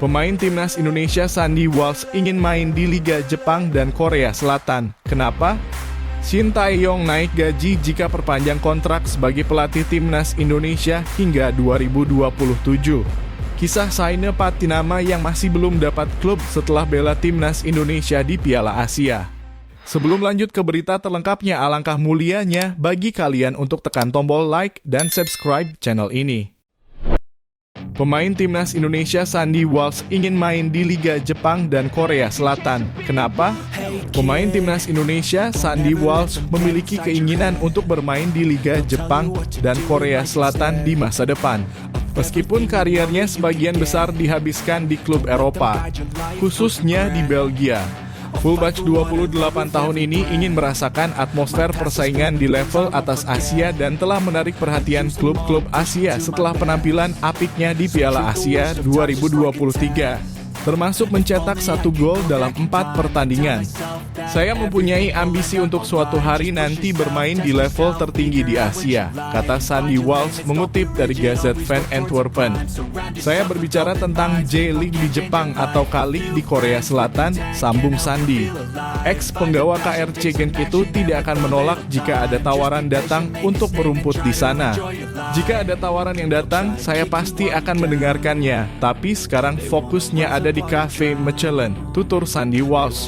Pemain timnas Indonesia Sandy Walsh ingin main di Liga Jepang dan Korea Selatan. Kenapa? Shin Tae-yong naik gaji jika perpanjang kontrak sebagai pelatih timnas Indonesia hingga 2027. Kisah Saina Patinama yang masih belum dapat klub setelah bela timnas Indonesia di Piala Asia. Sebelum lanjut ke berita terlengkapnya, alangkah mulianya bagi kalian untuk tekan tombol like dan subscribe channel ini. Pemain timnas Indonesia Sandy Walsh ingin main di Liga Jepang dan Korea Selatan. Kenapa? Pemain timnas Indonesia Sandy Walsh memiliki keinginan untuk bermain di Liga Jepang dan Korea Selatan di masa depan. Meskipun karirnya sebagian besar dihabiskan di klub Eropa, khususnya di Belgia. Fullback 28 tahun ini ingin merasakan atmosfer persaingan di level atas Asia dan telah menarik perhatian klub-klub Asia setelah penampilan apiknya di Piala Asia 2023. Termasuk mencetak 1 gol dalam 4 pertandingan. Saya mempunyai ambisi untuk suatu hari nanti bermain di level tertinggi di Asia, kata Sandy Walsh mengutip dari Gazette van Antwerpen. Saya berbicara tentang J-League di Jepang atau K-League di Korea Selatan, sambung Sandy. Ex-penggawa KRC Genk itu tidak akan menolak jika ada tawaran datang untuk merumput di sana. Jika ada tawaran yang datang, saya pasti akan mendengarkannya, tapi sekarang fokusnya ada di Cafe Mechelen, tutur Sandy Walsh.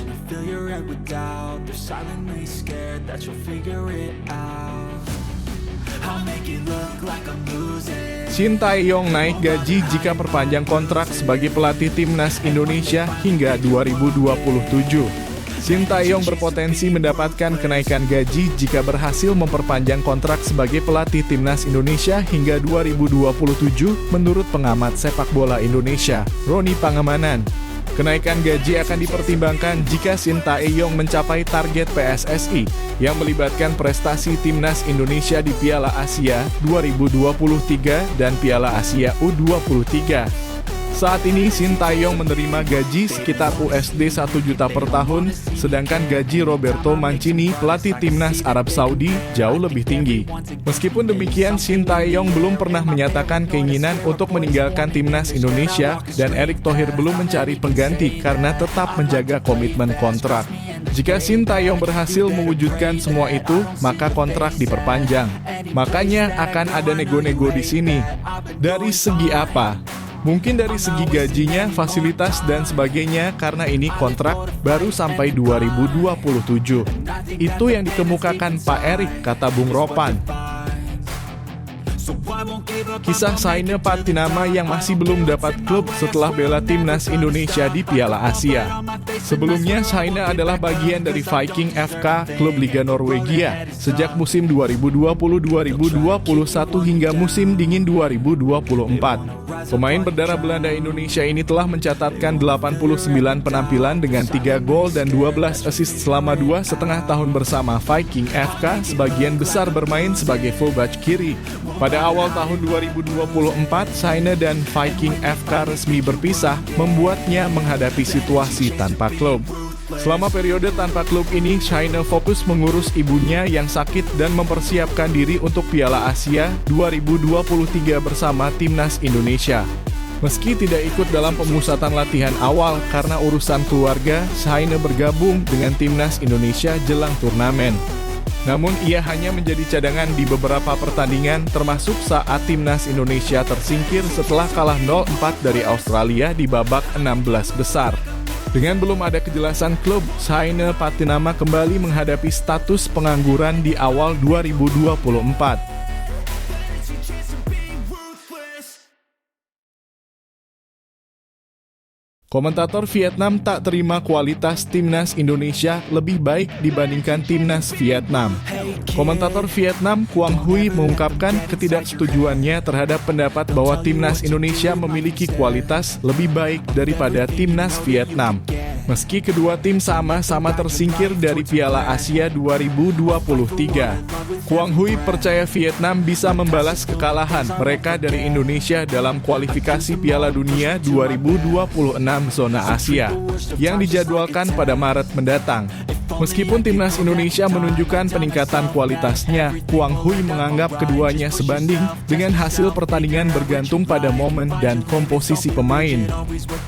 Shin Tae-yong naik gaji jika perpanjang kontrak sebagai pelatih timnas Indonesia hingga 2027. Shin Tae-yong berpotensi mendapatkan kenaikan gaji jika berhasil memperpanjang kontrak sebagai pelatih timnas Indonesia hingga 2027 menurut pengamat sepak bola Indonesia, Roni Pangemanan. Kenaikan gaji akan dipertimbangkan jika Shin Tae-yong mencapai target PSSI yang melibatkan prestasi timnas Indonesia di Piala Asia 2023 dan Piala Asia U23. Saat ini Shin Tae-yong menerima gaji sekitar USD 1 juta per tahun, sedangkan gaji Roberto Mancini, pelatih timnas Arab Saudi, jauh lebih tinggi. Meskipun demikian, Shin Tae-yong belum pernah menyatakan keinginan untuk meninggalkan timnas Indonesia dan Erick Thohir belum mencari pengganti karena tetap menjaga komitmen kontrak. Jika Shin Tae-yong berhasil mewujudkan semua itu, maka kontrak diperpanjang. Makanya akan ada nego-nego di sini. Dari segi apa? Mungkin dari segi gajinya, fasilitas, dan sebagainya karena ini kontrak baru sampai 2027. Itu yang dikemukakan Pak Erick, kata Bung Ropan. Kisah Saina Patinama yang masih belum dapat klub setelah bela timnas Indonesia di Piala Asia. Sebelumnya, Saina adalah bagian dari Viking FK, klub Liga Norwegia, sejak musim 2020-2021 hingga musim dingin 2024. Pemain berdarah Belanda Indonesia ini telah mencatatkan 89 penampilan dengan 3 gol dan 12 assist selama 2,5 tahun bersama Viking FK, sebagian besar bermain sebagai fullback kiri. Pada awal tahun 2024, Saina dan Viking FK resmi berpisah, membuatnya menghadapi situasi tanpa klub. Selama periode tanpa klub ini, Saina fokus mengurus ibunya yang sakit dan mempersiapkan diri untuk Piala Asia 2023 bersama timnas Indonesia. Meski tidak ikut dalam pemusatan latihan awal karena urusan keluarga, Saina bergabung dengan timnas Indonesia jelang turnamen. Namun ia hanya menjadi cadangan di beberapa pertandingan, termasuk saat timnas Indonesia tersingkir setelah kalah 0-4 dari Australia di babak 16 besar. Dengan belum ada kejelasan klub, Saina Patinama kembali menghadapi status pengangguran di awal 2024. Komentator Vietnam tak terima kualitas timnas Indonesia lebih baik dibandingkan timnas Vietnam. Komentator Vietnam Quang Huy mengungkapkan ketidaksetujuannya terhadap pendapat bahwa timnas Indonesia memiliki kualitas lebih baik daripada timnas Vietnam. Meski kedua tim sama-sama tersingkir dari Piala Asia 2023. Quang Huy percaya Vietnam bisa membalas kekalahan mereka dari Indonesia dalam kualifikasi Piala Dunia 2026 zona Asia yang dijadwalkan pada Maret mendatang. Meskipun timnas Indonesia menunjukkan peningkatan kualitasnya, Quang Huy menganggap keduanya sebanding dengan hasil pertandingan bergantung pada momen dan komposisi pemain.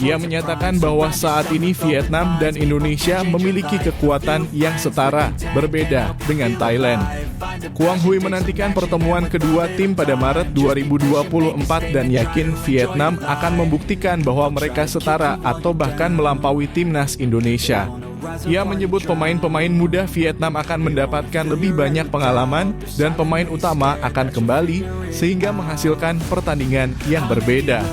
Ia menyatakan bahwa saat ini Vietnam dan Indonesia memiliki kekuatan yang setara, berbeda dengan Thailand. Quang Huy menantikan pertemuan kedua tim pada Maret 2024 dan yakin Vietnam akan membuktikan bahwa mereka setara atau bahkan melampaui timnas Indonesia. Ia menyebut pemain-pemain muda Vietnam akan mendapatkan lebih banyak pengalaman dan pemain utama akan kembali sehingga menghasilkan pertandingan yang berbeda.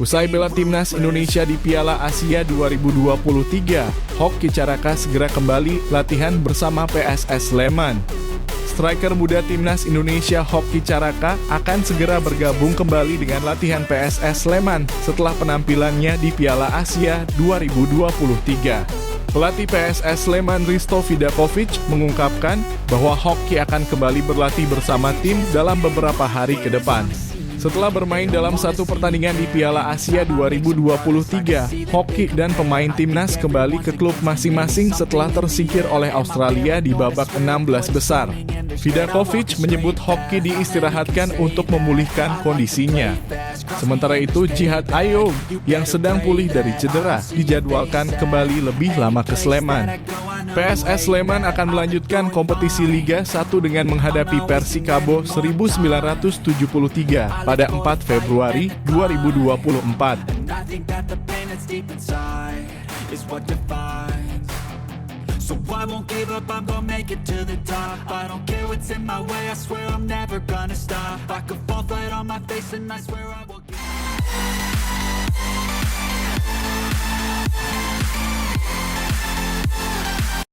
Usai bela timnas Indonesia di Piala Asia 2023, Hoki Caraka segera kembali latihan bersama PSS Sleman. Striker muda timnas Indonesia Hoki Caraka akan segera bergabung kembali dengan latihan PSS Sleman setelah penampilannya di Piala Asia 2023. Pelatih PSS Sleman Risto Vidakovic mengungkapkan bahwa Hoki akan kembali berlatih bersama tim dalam beberapa hari ke depan. Setelah bermain dalam satu pertandingan di Piala Asia 2023, Hoki dan pemain timnas kembali ke klub masing-masing setelah tersingkir oleh Australia di babak 16 besar. Vidakovic menyebut Hoki diistirahatkan untuk memulihkan kondisinya. Sementara itu, Jihad Ayoub yang sedang pulih dari cedera dijadwalkan kembali lebih lama ke Sleman. PSS Sleman akan melanjutkan kompetisi Liga 1 dengan menghadapi Persikabo 1973 pada 4 Februari 2024. So I won't give up, I'm gonna make it to the top. I don't care what's in my way, I swear I'm never gonna stop. I could fall flat on my face and I swear I will